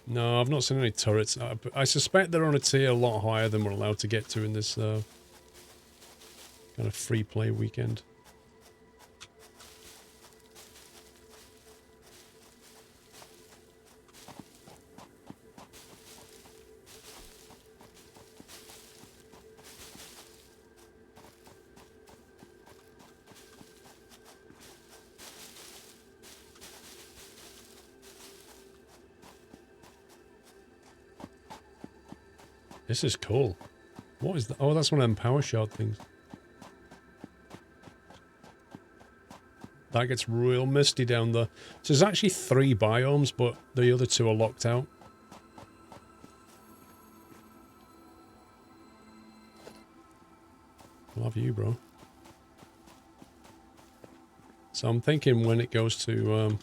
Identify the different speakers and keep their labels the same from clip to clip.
Speaker 1: No, I've not seen any turrets. I suspect they're on a tier a lot higher than we're allowed to get to in this kind of free play weekend. This is cool. What is that? Oh, that's one of them power shard things. That gets real misty down there. So there's actually 3 biomes, but the other 2 are locked out. Love you, bro. So I'm thinking when it goes to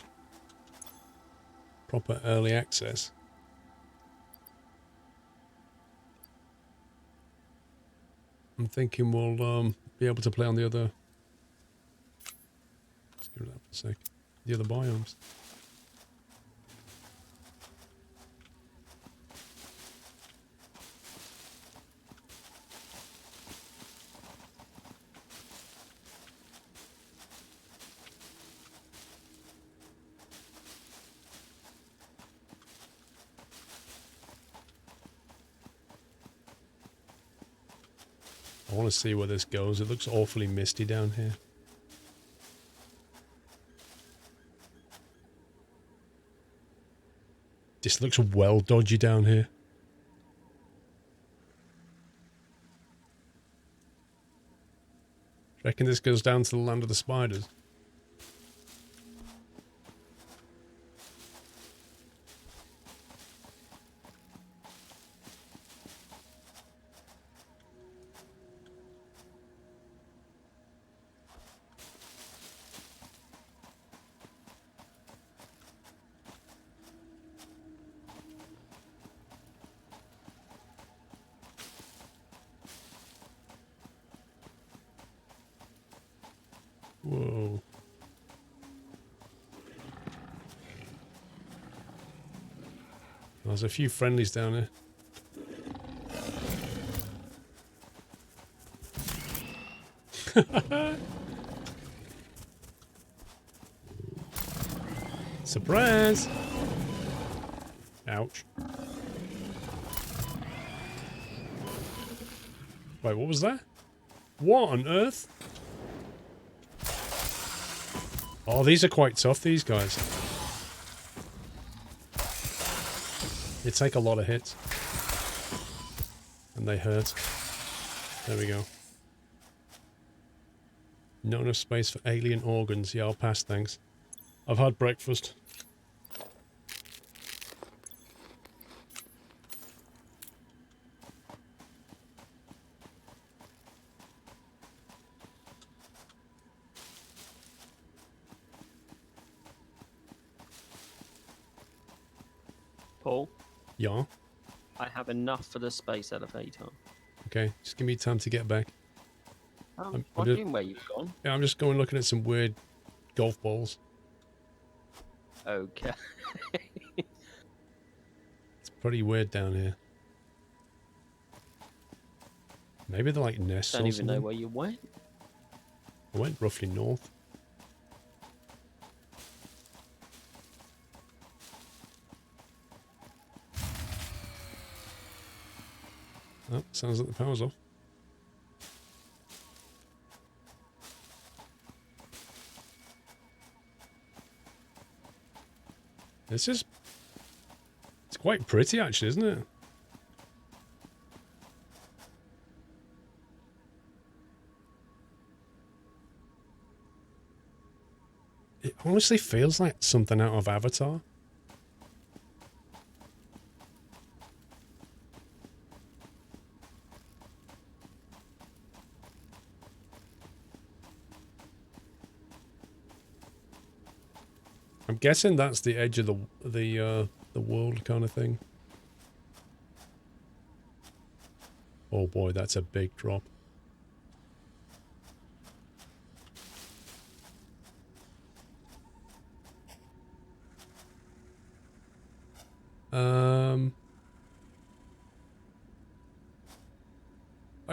Speaker 1: proper early access, I'm thinking we'll be able to play on the other... Let's give it that for a sec. The other biomes. I want to see where this goes. It looks awfully misty down here. This looks well dodgy down here. Reckon this goes down to the land of the spiders. Whoa. There's a few friendlies down here. Surprise! Ouch. Wait, what was that? What on earth? Oh, these are quite tough, these guys. They take a lot of hits. And they hurt. There we go. Not enough space for alien organs. Yeah, I'll pass, thanks. I've had breakfast.
Speaker 2: Paul?
Speaker 1: Yeah?
Speaker 2: I have enough for the space elevator.
Speaker 1: Okay, just give me time to get back.
Speaker 2: I'm wondering where you've gone.
Speaker 1: Yeah, I'm just going looking at some weird golf balls.
Speaker 2: Okay.
Speaker 1: It's pretty weird down here. Maybe they're like nests or
Speaker 2: Don't
Speaker 1: something.
Speaker 2: even know where you went.
Speaker 1: I went roughly north. Oh, sounds like the power's off. It's quite pretty actually, isn't it? It honestly feels like something out of Avatar. I'm guessing that's the edge of the world kind of thing. Oh boy, that's a big drop.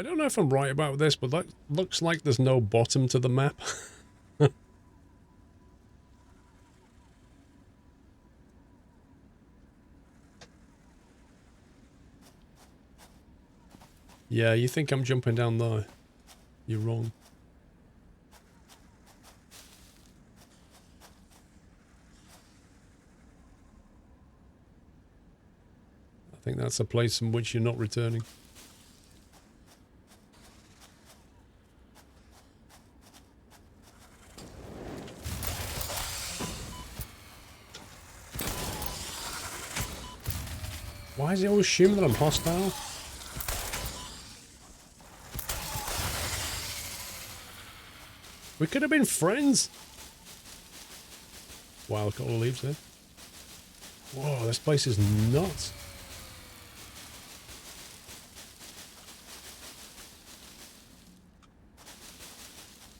Speaker 1: I don't know if I'm right about this, but that looks like there's no bottom to the map. Yeah, you think I'm jumping down there? You're wrong. I think that's a place from which you're not returning. Why does he always assume that I'm hostile? We could have been friends. Wow, look at all the leaves there. Whoa, this place is nuts.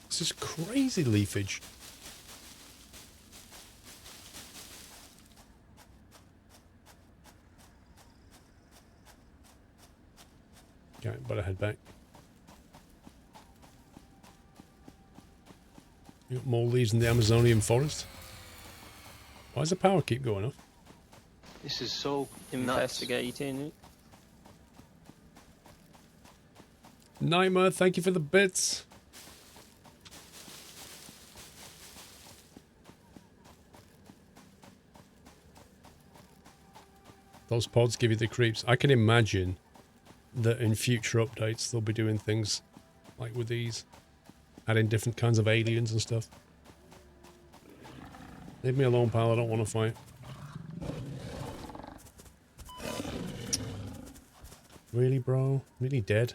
Speaker 1: This is crazy leafage. Okay, better head back. You got more leaves in the Amazonian forest. Why does the power keep going off?
Speaker 3: This is so nuts.
Speaker 2: Investigating it.
Speaker 1: Nightmare, thank you for the bits. Those pods give you the creeps. I can imagine that in future updates they'll be doing things like with these. Adding different kinds of aliens and stuff. Leave me alone, pal. I don't want to fight. Really, bro? Really dead?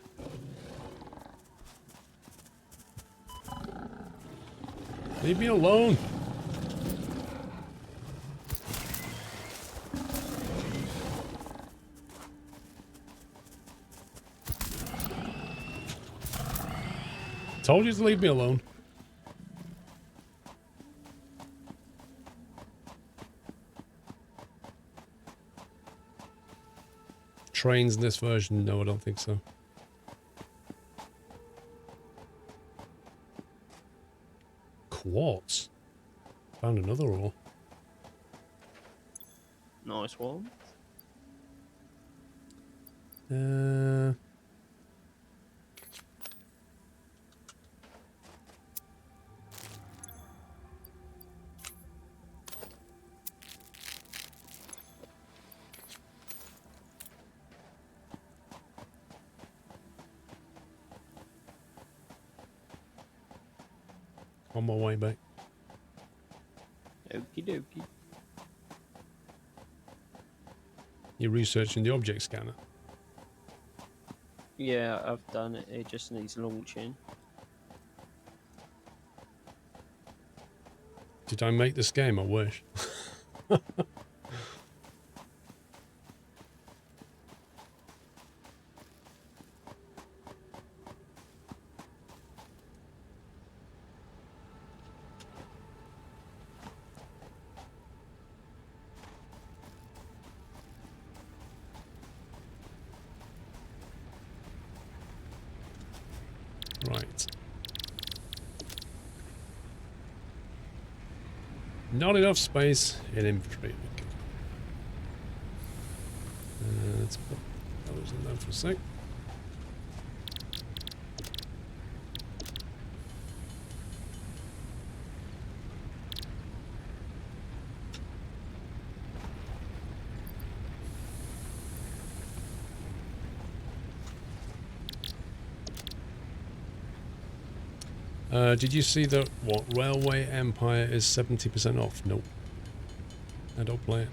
Speaker 1: Leave me alone! Told you to leave me alone. Trains in this version? No, I don't think so. Quartz. Found another ore.
Speaker 2: Nice one.
Speaker 1: On my way back.
Speaker 2: Okie dokie.
Speaker 1: You're researching the object scanner.
Speaker 2: Yeah, I've done it. It just needs launching.
Speaker 1: Did I make this game? I wish. Right. Not enough space in inventory. Okay. Let's put those in there for a sec. Did you see that, what, Railway Empire is 70% off? Nope. I don't play it.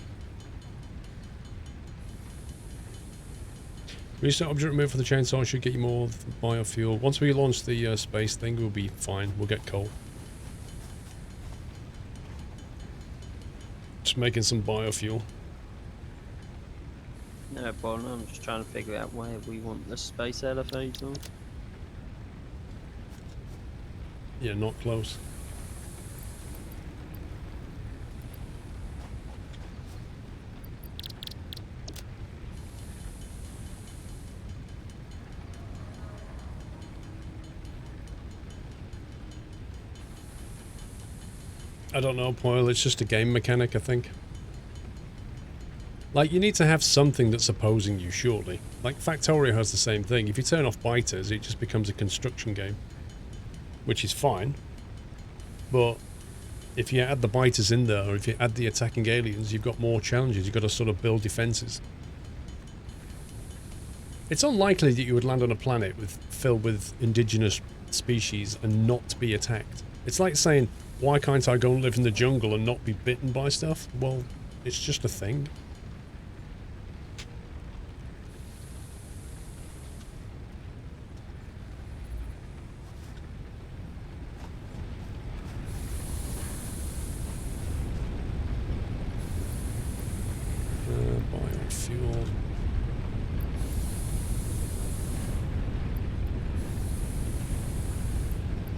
Speaker 1: Recent object removed for the chainsaw should get you more biofuel. Once we launch the space thing, we'll be fine. We'll get coal. Just making some biofuel.
Speaker 2: No problem. I'm just trying to figure out where we want the space elevator.
Speaker 1: Yeah, not close. I don't know, Poyle. It's just a game mechanic, I think. Like, you need to have something that's opposing you, surely. Like, Factorio has the same thing. If you turn off biters, it just becomes a construction game. Which is fine. But if you add the biters in there, or if you add the attacking aliens, you've got more challenges. You've got to sort of build defenses. It's unlikely that you would land on a planet filled with indigenous species and not be attacked. It's like saying, why can't I go and live in the jungle and not be bitten by stuff? Well, it's just a thing. Biofuel.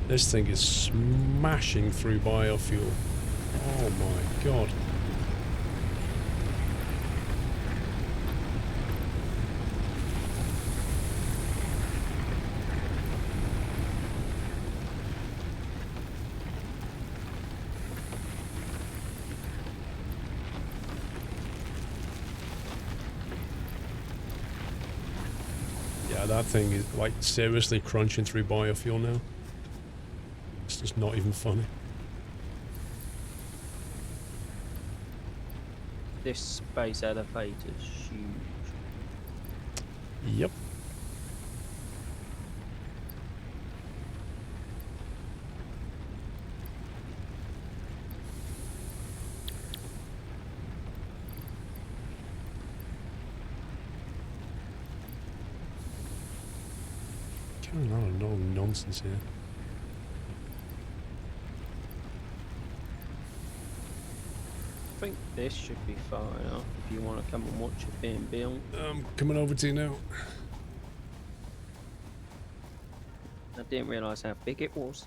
Speaker 1: This thing is smashing through biofuel. Oh my god. Yeah, that thing is like seriously crunching through biofuel now. It's just not even funny.
Speaker 2: This space elevator's huge.
Speaker 1: Yep. Kind of no nonsense here.
Speaker 2: I think this should be far enough if you want to come and watch it being built.
Speaker 1: I'm coming over to you now.
Speaker 2: I didn't realise how big it was.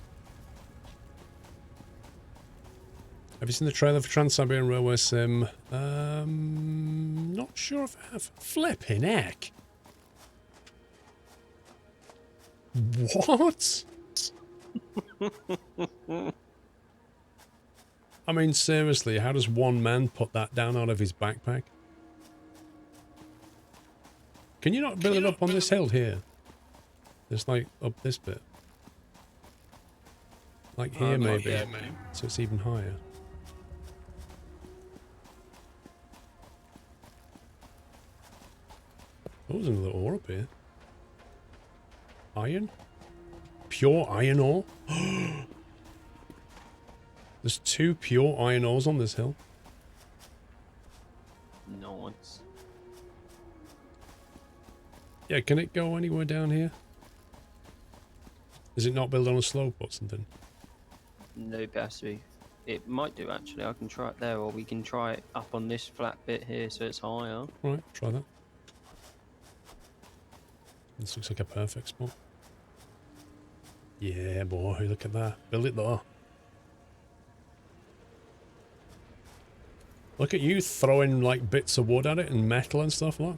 Speaker 1: Have you seen the trailer for Trans-Siberian Railway Sim? Not sure if I have. Flipping heck. What? I mean, seriously, how does one man put that down out of his backpack? Can you not build it up on this hill here? Just like up this bit. Like here, maybe.
Speaker 2: Yeah,
Speaker 1: So it's even higher. Oh, there's another ore up here. Iron? Pure iron ore? There's 2 pure iron ores on this hill.
Speaker 2: nice.
Speaker 1: Yeah, can it go anywhere down here? Is it not built on a slope or something?
Speaker 2: No battery. It might do actually. I can try it there, or we can try it up on this flat bit here so it's higher.
Speaker 1: Alright, try that. This looks like a perfect spot. Yeah, boy, look at that. Build it there. Look at you throwing like bits of wood at it and metal and stuff like.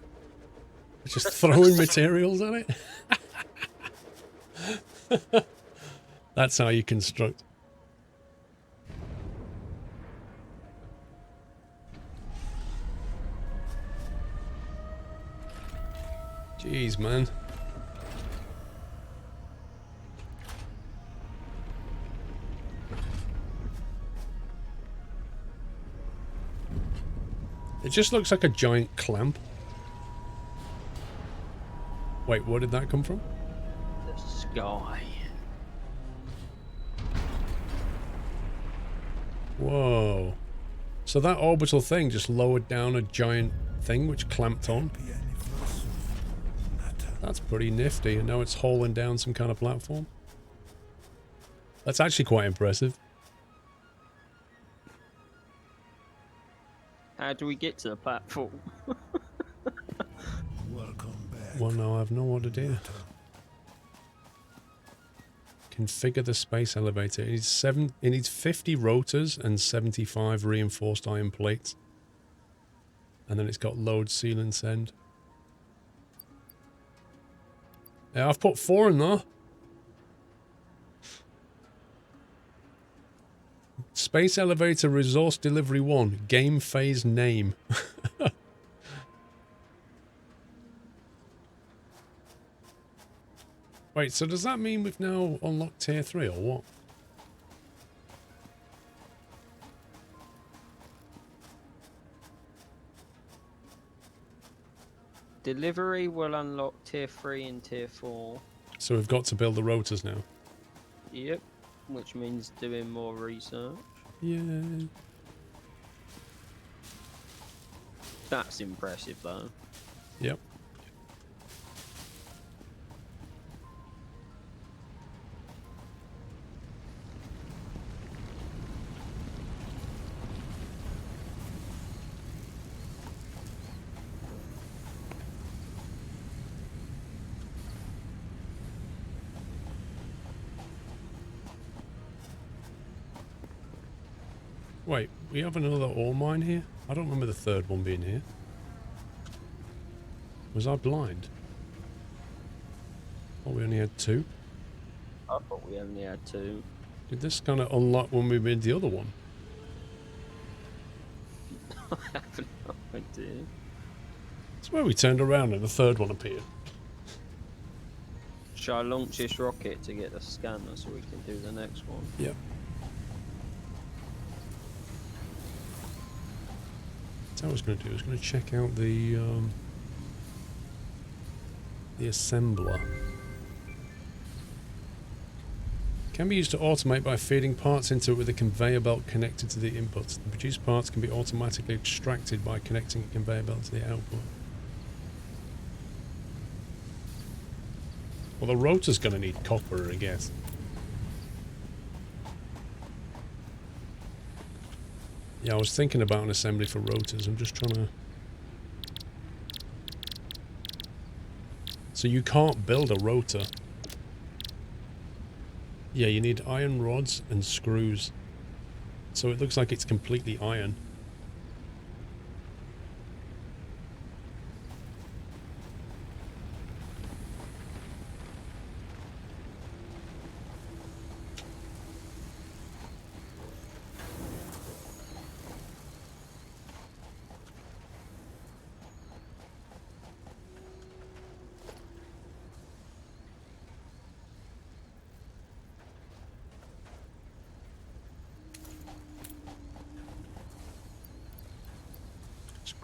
Speaker 1: Just throwing materials at it. That's how you construct. Jeez, man. It just looks like a giant clamp. Wait, where did that come from?
Speaker 2: The sky.
Speaker 1: Whoa. So that orbital thing just lowered down a giant thing which clamped on. That's pretty nifty, and now it's hauling down some kind of platform. That's actually quite impressive.
Speaker 2: How do we get to the platform?
Speaker 1: Well, no, I have no idea. Configure the space elevator. It needs 50 rotors and 75 reinforced iron plates. And then it's got load, seal, and send. Yeah, I've put 4 in there. Space Elevator Resource Delivery 1. Game phase name. Wait, so does that mean we've now unlocked tier 3 or what?
Speaker 2: Delivery will unlock tier 3 and tier 4.
Speaker 1: So we've got to build the rotors now.
Speaker 2: Yep. Which means doing more research.
Speaker 1: Yeah.
Speaker 2: That's impressive though.
Speaker 1: Yep. Wait, we have another ore mine here? I don't remember the third one being here. Was I blind? Oh, we only had 2?
Speaker 2: I thought we only had 2.
Speaker 1: Did this kind of unlock when we made the other one?
Speaker 2: I have no idea.
Speaker 1: It's where we turned around and the third one appeared.
Speaker 2: Shall I launch this rocket to get the scanner so we can do the next one?
Speaker 1: Yep. That's what I was going to do. I was going to check out the assembler. Can be used to automate by feeding parts into it with a conveyor belt connected to the inputs. The produced parts can be automatically extracted by connecting a conveyor belt to the output. Well, the rotor's going to need copper, I guess. Yeah, I was thinking about an assembly for rotors. I'm just trying to... So you can't build a rotor. Yeah, you need iron rods and screws. So it looks like it's completely iron.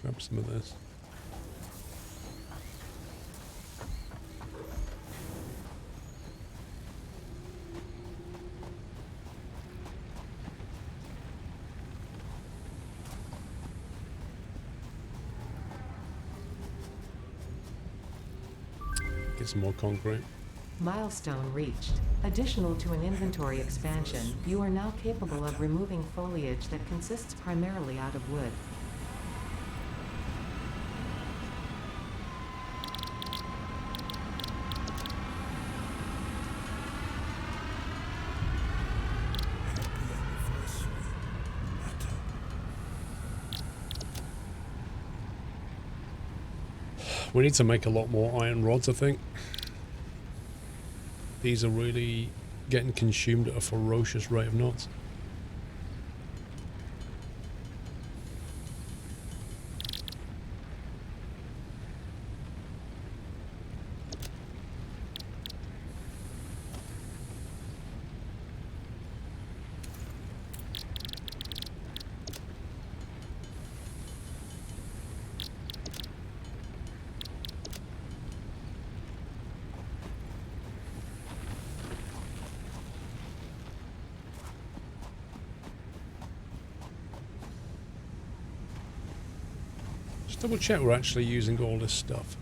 Speaker 1: Grab some of this. Get some more concrete.
Speaker 4: Milestone reached. Additional to an inventory expansion, you are now capable of removing foliage that consists primarily out of wood.
Speaker 1: We need to make a lot more iron rods, I think. These are really getting consumed at a ferocious rate of knots. Just double check we're actually using all this stuff.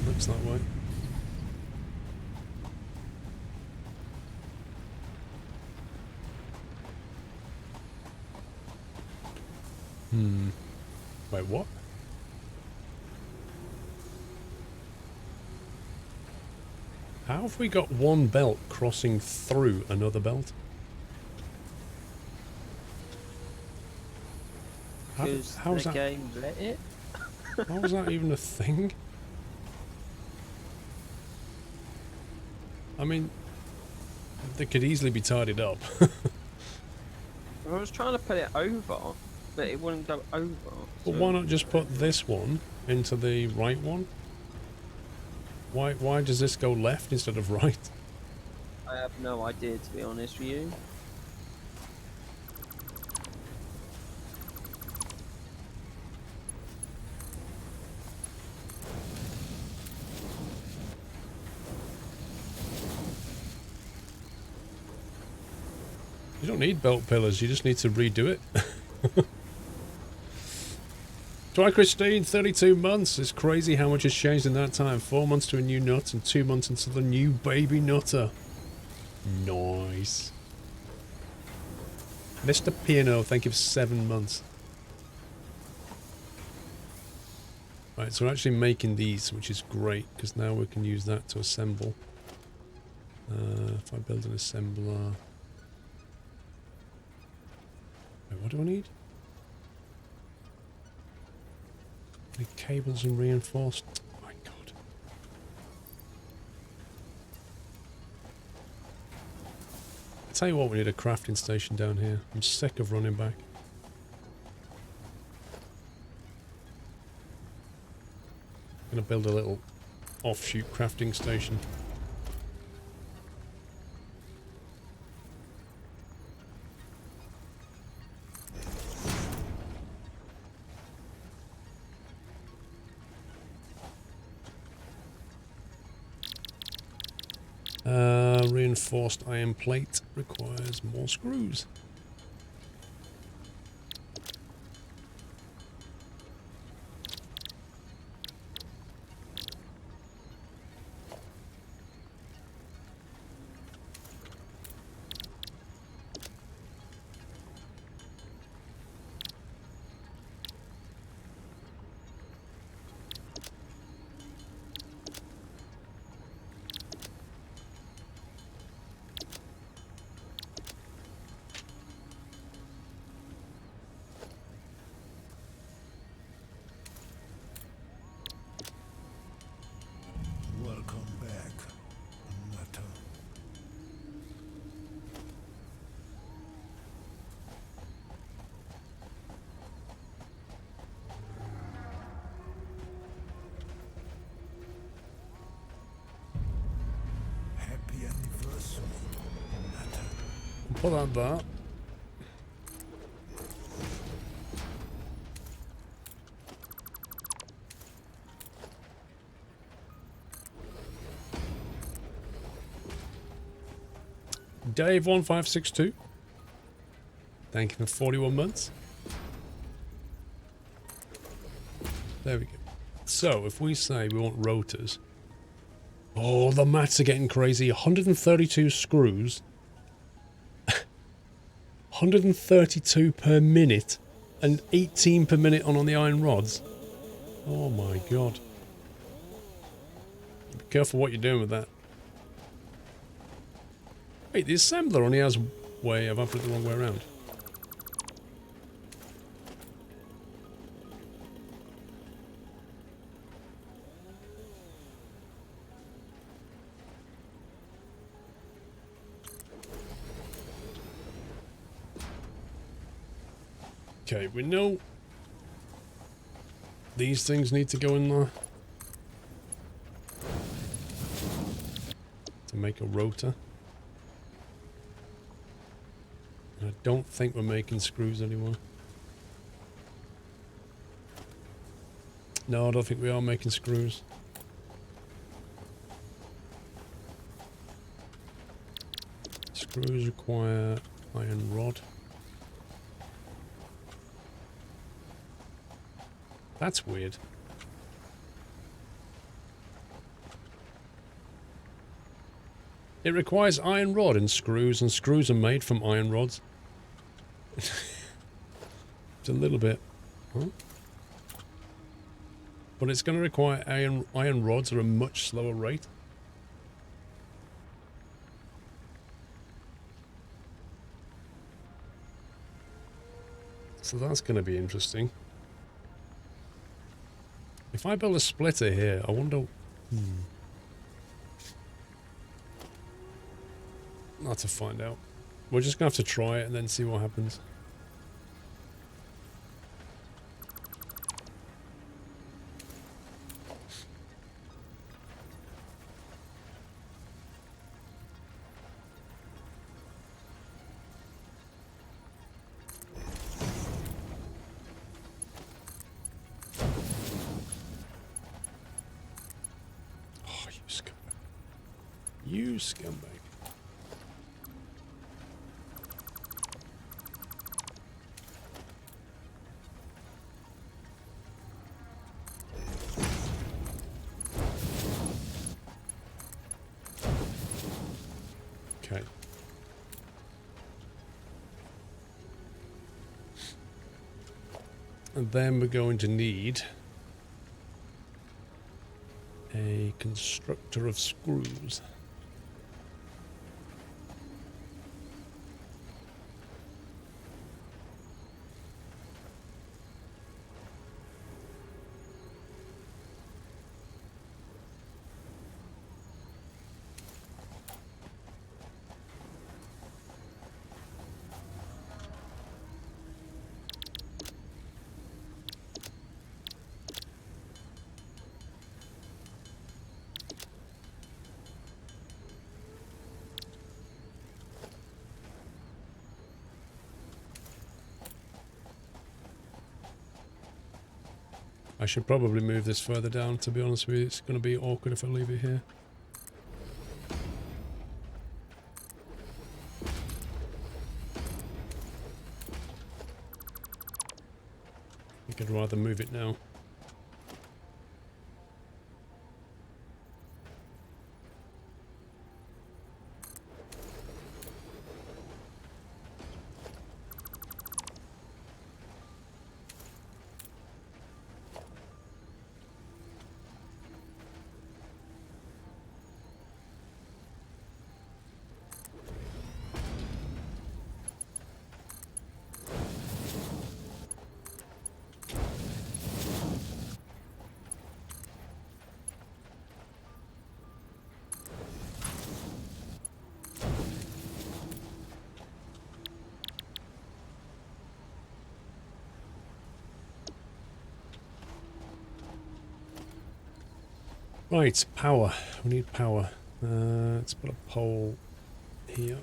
Speaker 1: Looks that way. Wait, what? How have we got one belt crossing through another belt?
Speaker 2: Because
Speaker 1: How's
Speaker 2: the
Speaker 1: that?
Speaker 2: game let it.
Speaker 1: How was that even a thing? I mean, they could easily be tidied up.
Speaker 2: I was trying to put it over, but it wouldn't go over.
Speaker 1: But why not just put this one into the right one? Why does this go left instead of right?
Speaker 2: I have no idea, to be honest with you.
Speaker 1: You don't need belt pillars, you just need to redo it. Try Christine, 32 months. It's crazy how much has changed in that time. 4 months to a new nut and 2 months until the new baby nutter. Nice. Mr. Piano, thank you for 7 months. Right, so we're actually making these, which is great, because now we can use that to assemble. If I build an assembler... Wait, what do I need? Any cables and reinforced? Oh my god. I tell you what, we need a crafting station down here. I'm sick of running back. I'm gonna build a little offshoot crafting station. Reinforced iron plate requires more screws. Pull out that. Dave1562. Thank you for 41 months. There we go. So, if we say we want rotors... Oh, the maths are getting crazy. 132 screws. 132 per minute and 18 per minute on the iron rods. Oh my god. Be careful what you're doing with that. Wait, the assembler only has way... Have I put it the wrong way around? Okay, we know these things need to go in there to make a rotor. And I don't think we're making screws anymore. No, I don't think we are making screws. Screws require iron rod. That's weird. It requires iron rod and screws are made from iron rods. It's a little bit... Huh? But it's going to require iron rods at a much slower rate. So that's going to be interesting. If I build a splitter here, I wonder... I'll have to find out. We're just going to have to try it and then see what happens. Oh, you scumbag. You scumbag. Okay. And then we're going to need a constructor of screws. I should probably move this further down, to be honest with you. It's going to be awkward if I leave it here. I think I'd rather move it now. Right, power. We need power. Let's put a pole here.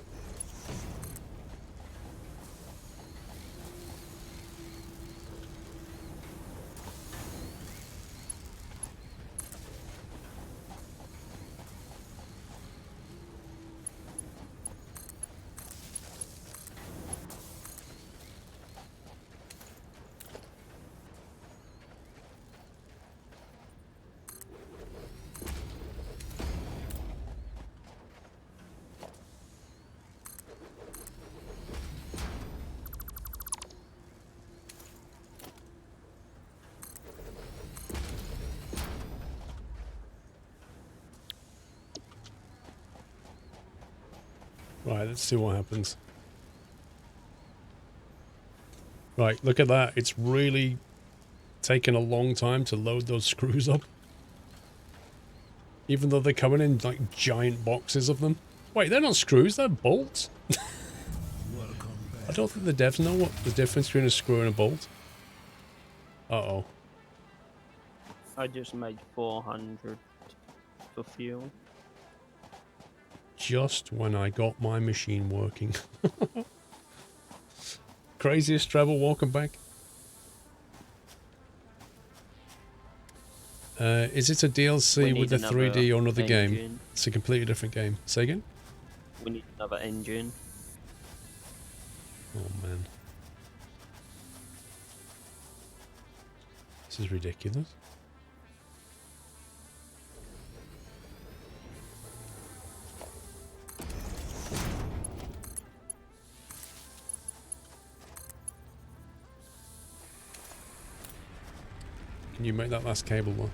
Speaker 1: Right, let's see what happens. Right, look at that. It's really taken a long time to load those screws up. Even though they're coming in like giant boxes of them. Wait, they're not screws, they're bolts. I don't think the devs know what the difference between a screw and a bolt. Uh-oh.
Speaker 2: I just made 400 for fuel.
Speaker 1: Just when I got my machine working. Craziest travel walking back. Is it a DLC with the 3D or another game? It's a completely different game. Say again?
Speaker 2: We need another engine.
Speaker 1: Oh man. This is ridiculous. Can you make that last cable one?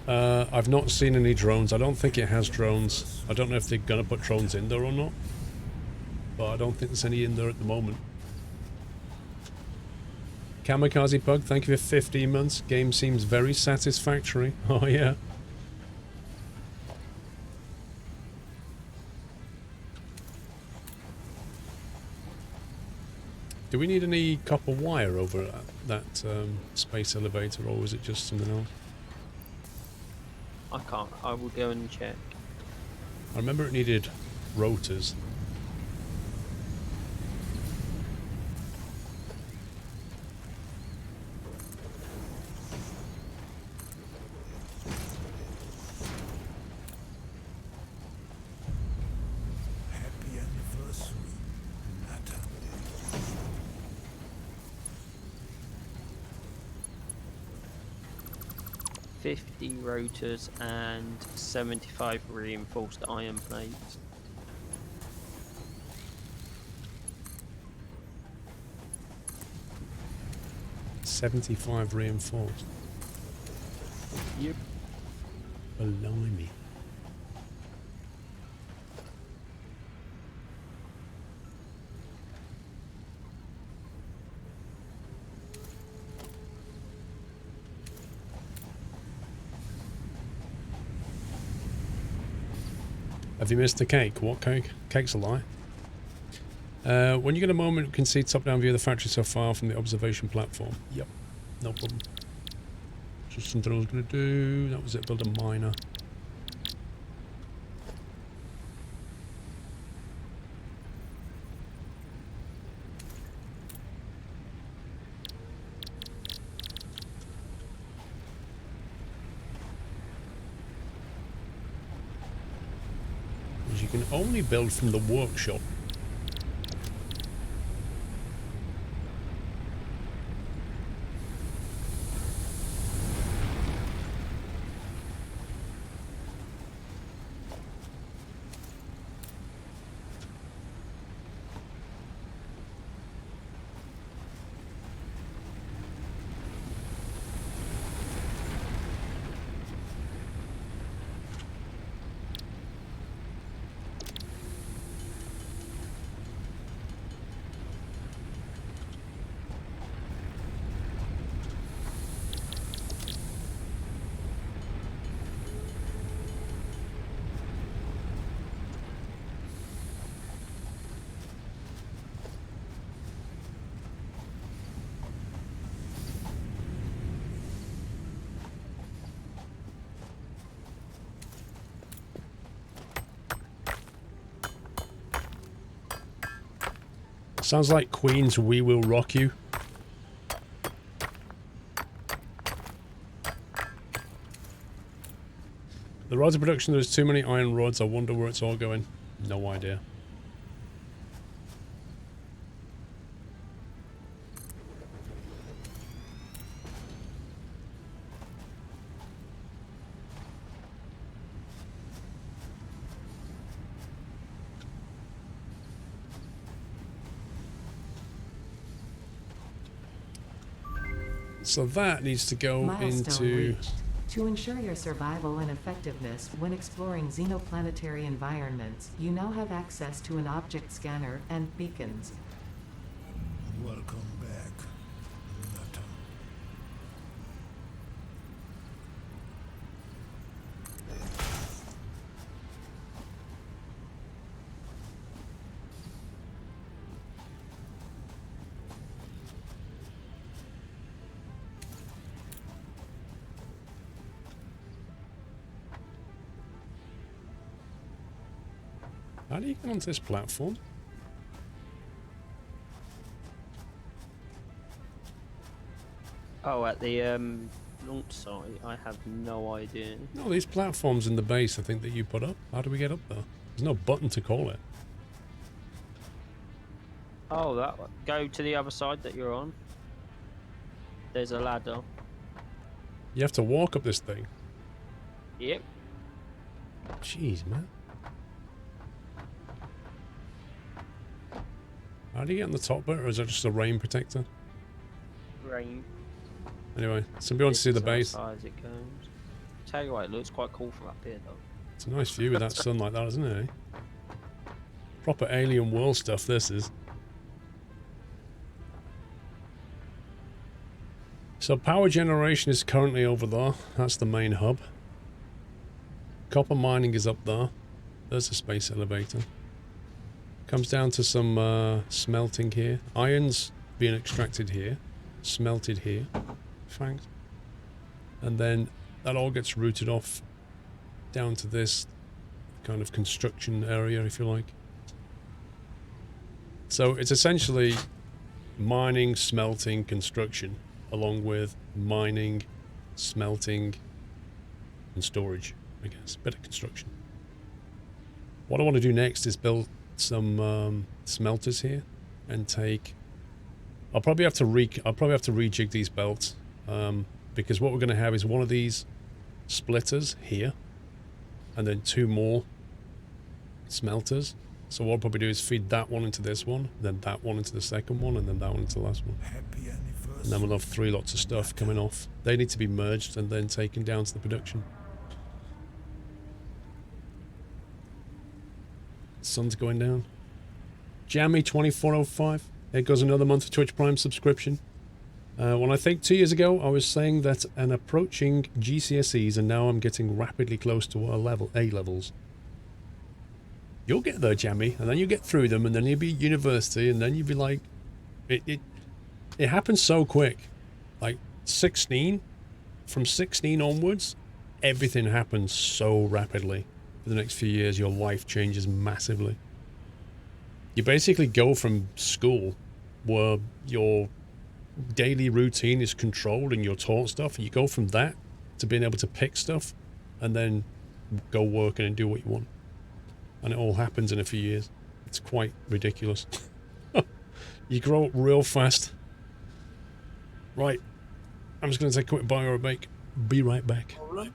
Speaker 1: I've not seen any drones. I don't think it has drones. I don't know if they're going to put drones in there or not. But I don't think there's any in there at the moment. Kamikaze Pug, thank you for 15 months. Game seems very satisfactory. Oh yeah. Do we need any copper wire over that space elevator, or is it just something else?
Speaker 2: I can't. I will go and check.
Speaker 1: I remember it needed rotors.
Speaker 5: Happy anniversary, Nata.
Speaker 2: 50 rotors and 75 reinforced iron plates.
Speaker 1: $75 reinforced.
Speaker 2: Yep.
Speaker 1: Blimey. Have you missed the cake? What cake? Cake's a lie. When you get a moment, you can see top-down view of the factory so far from the observation platform. Yep, no problem. Just something I was going to do. That was it, build a miner. You can only build from the workshop. Sounds like Queen's We Will Rock You. The rods of production, there's too many iron rods. I wonder where it's all going. No idea. So that needs to go
Speaker 4: Milestone
Speaker 1: into...
Speaker 4: reached. To ensure your survival and effectiveness when exploring xenoplanetary environments, you now have access to an object scanner and beacons.
Speaker 5: Welcome back, Nata.
Speaker 1: How do you get onto this platform?
Speaker 2: Oh, at the launch site, I have no idea.
Speaker 1: No, these platforms in the base, I think, that you put up. How do we get up there? There's no button to call it.
Speaker 2: Oh, that one. Go to the other side that you're on. There's a ladder.
Speaker 1: You have to walk up this thing.
Speaker 2: Yep.
Speaker 1: Jeez, man. How do you get on the top bit, or is that just a rain protector?
Speaker 2: Rain.
Speaker 1: Anyway, somebody wants to see the
Speaker 2: This is
Speaker 1: base.
Speaker 2: how far as it goes. tell you what, it looks quite cool from up here, though.
Speaker 1: It's a nice view with that sun like that, isn't it? Eh? Proper alien world stuff, this is. So power generation is currently over there. That's the main hub. Copper mining is up there. There's a space elevator. Comes down to some smelting here. Iron's being extracted here. Smelted here. Thanks. And then that all gets routed off down to this kind of construction area, if you like. So it's essentially mining, smelting, construction, along with mining, smelting, and storage, I guess. Bit of construction. What I want to do next is build some smelters here and take... I'll probably have to rejig these belts, because what we're going to have is one of these splitters here, and then 2 more smelters. So what I'll probably do is feed that one into this one, then that one into the second one, and then that one into the last one.
Speaker 5: Happy anniversary.
Speaker 1: And then we'll have 3 lots of stuff coming off. They need to be merged and then taken down to the production. Sun's going down. Jammy 2405. There goes another month of Twitch Prime subscription. When I think 2 years ago, I was saying that an approaching GCSEs, and now I'm getting rapidly close to A levels. You'll get there, Jammy, and then you get through them, and then you'll be at university, and then you'll be like... It happens so quick. Like, 16, from 16 onwards, everything happens so rapidly. For the next few years, your life changes massively. You basically go from school, where your daily routine is controlled and you're taught stuff, and you go from that to being able to pick stuff, and then go work and do what you want. And it all happens in a few years. It's quite ridiculous. You grow up real fast. Right. I'm just going to take a quick bio break. Be right back.
Speaker 3: All right.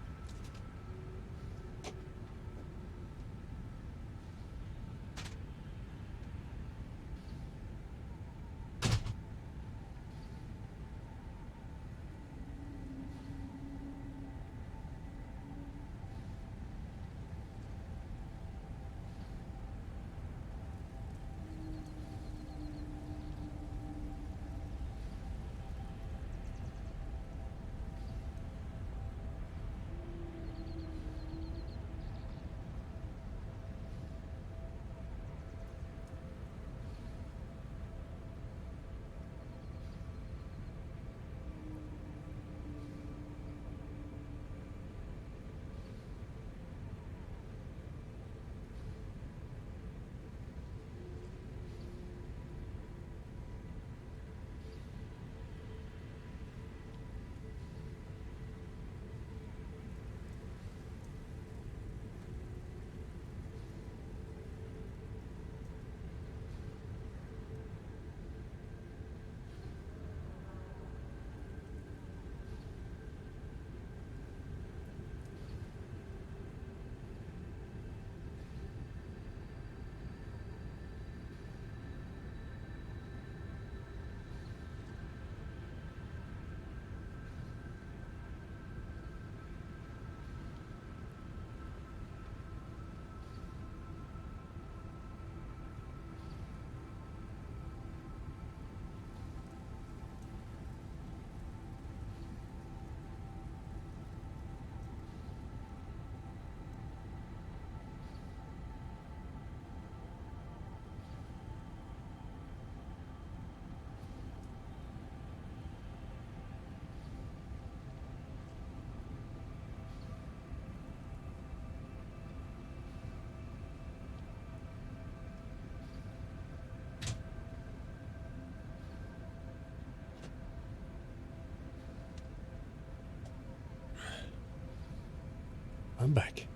Speaker 1: I'm back.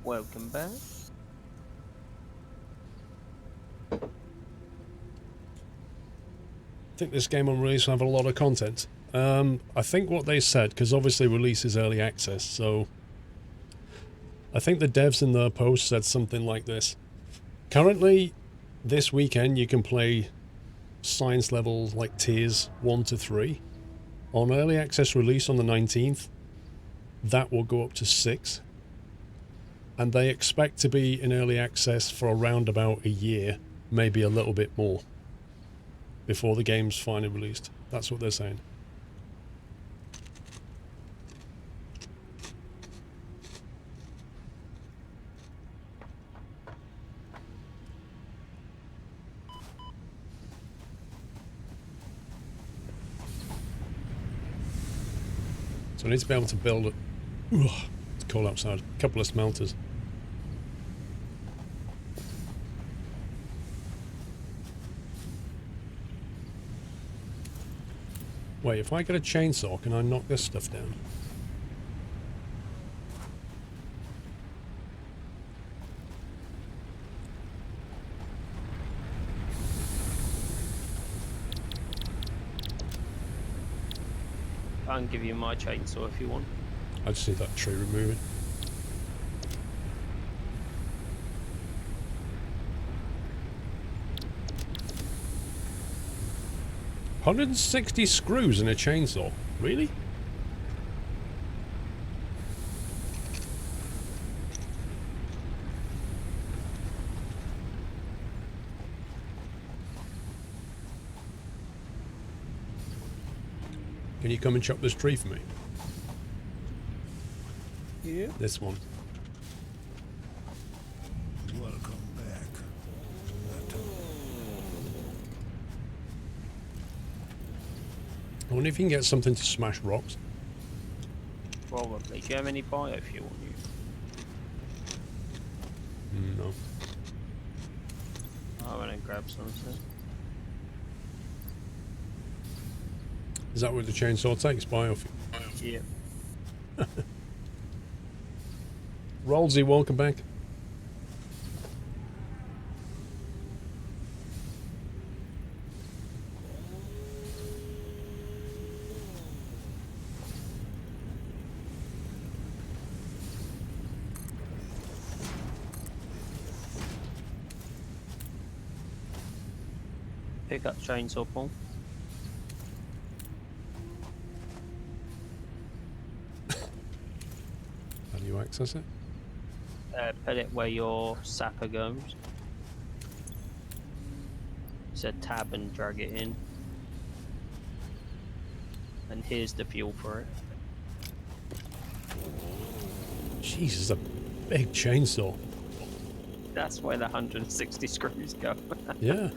Speaker 2: Welcome back.
Speaker 1: I think this game on release will have a lot of content. I think what they said, because obviously release is early access, so I think the devs in their post said something like this. Currently, this weekend you can play science levels like tiers 1 to 3. On early access release on the 19th, that will go up to 6. And they expect to be in early access for around about a year, maybe a little bit more, before the game's finally released. That's what they're saying. So I need to be able to build it's cold outside. A couple of smelters. Wait, if I get a chainsaw, can I knock this stuff down?
Speaker 2: I can give you my chainsaw if you want.
Speaker 1: I just need that tree removing. $160 screws in a chainsaw. Really? Can you come and chop this tree for me?
Speaker 2: Yeah.
Speaker 1: This one.
Speaker 5: Welcome back. Nutter.
Speaker 1: I wonder if you can get something to smash rocks.
Speaker 2: Probably. Do you have any biofuel on you?
Speaker 1: No.
Speaker 2: I'm gonna grab something.
Speaker 1: Is that what the chainsaw takes? Biofuel.
Speaker 2: Yeah.
Speaker 1: Rollsy, welcome back.
Speaker 2: Pick up chainsaw, Paul.
Speaker 1: How do you access it?
Speaker 2: Put it where your sapper goes. Said tab and drag it in. And here's the fuel for it.
Speaker 1: Jesus, a big chainsaw.
Speaker 2: That's where the 160 screws go.
Speaker 1: Yeah.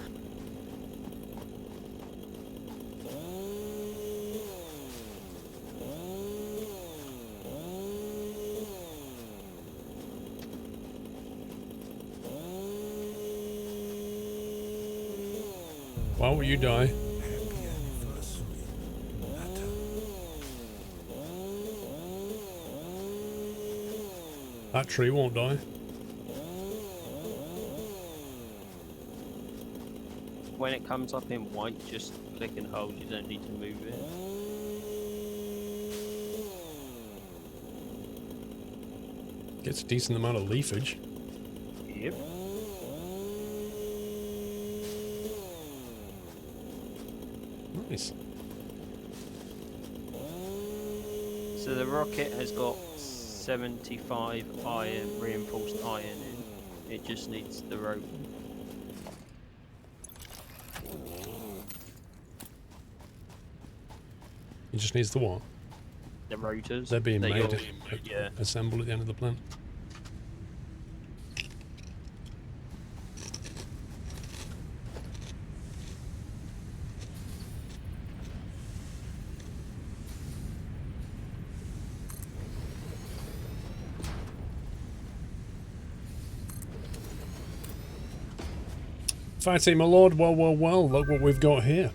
Speaker 1: Why will you die?
Speaker 5: Happy anniversary. Nutter.
Speaker 1: That tree won't die.
Speaker 2: When it comes up in white, just click and hold. You don't need to move it.
Speaker 1: Gets a decent amount of leafage.
Speaker 2: Yep.
Speaker 1: Nice.
Speaker 2: So the rocket has got 75 iron, reinforced iron in. It just needs the rope.
Speaker 1: It just needs the what?
Speaker 2: The rotors.
Speaker 1: They're being
Speaker 2: that
Speaker 1: made,
Speaker 2: you'll- yeah.
Speaker 1: assembled at the end of the plant. Fatty, my lord, well, look what we've got here.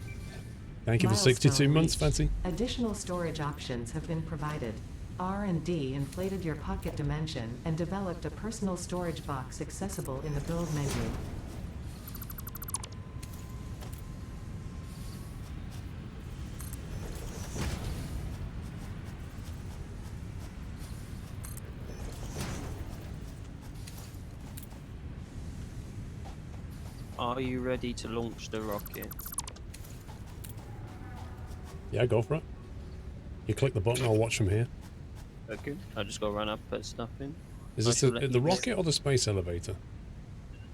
Speaker 1: Thank you for 62
Speaker 4: Milestone
Speaker 1: months,
Speaker 4: reached.
Speaker 1: Fatty.
Speaker 4: Additional storage options have been provided. R&D inflated your pocket dimension and developed a personal storage box accessible in the build menu.
Speaker 2: Are you ready to launch the rocket?
Speaker 1: Yeah, go for it. You click the button, I'll watch from here.
Speaker 2: Okay. I just got to run up, put stuff in.
Speaker 1: Is
Speaker 2: I
Speaker 1: this
Speaker 2: shall
Speaker 1: the,
Speaker 2: let
Speaker 1: the
Speaker 2: you
Speaker 1: rocket or the space elevator?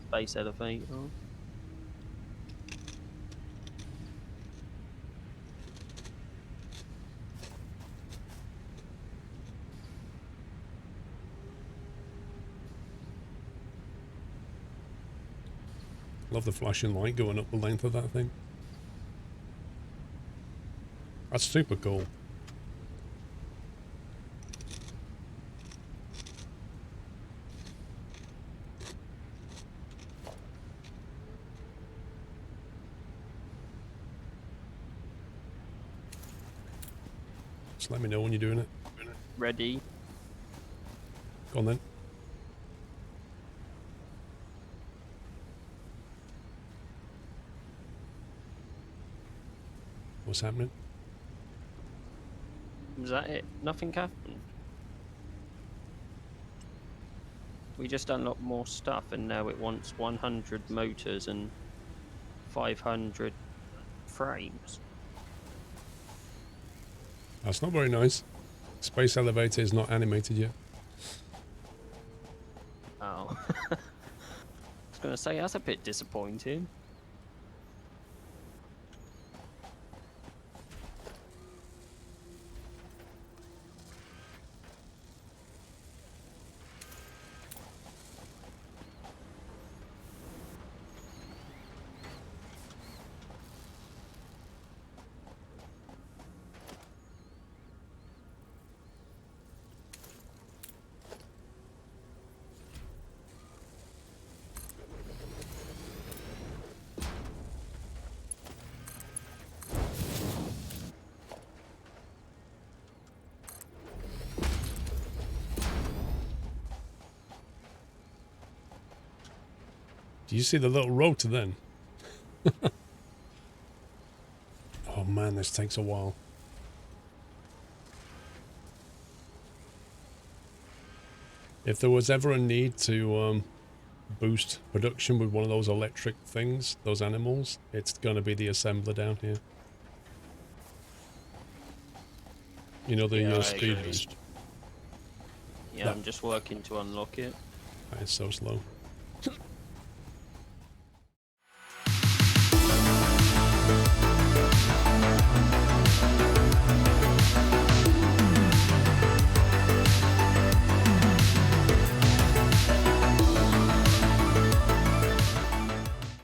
Speaker 2: Space elevator.
Speaker 1: Love the flashing light going up the length of that thing. That's super cool. Just let me know when you're doing it.
Speaker 2: Ready.
Speaker 1: Go on then. What's happening?
Speaker 2: Was that it? Nothing happened. We just unlocked more stuff, and now it wants 100 motors and 500 frames.
Speaker 1: That's not very nice. Space elevator is not animated yet.
Speaker 2: Oh. I was going to say, that's a bit disappointing.
Speaker 1: Do you see the little rotor then? Oh man, this takes a while. If there was ever a need to boost production with one of those electric things, those animals, it's going to be the assembler down here. You know, the
Speaker 2: Yeah, I
Speaker 1: speed
Speaker 2: agree.
Speaker 1: boost.
Speaker 2: Yeah,
Speaker 1: That-
Speaker 2: I'm just working to unlock it.
Speaker 1: That is so slow.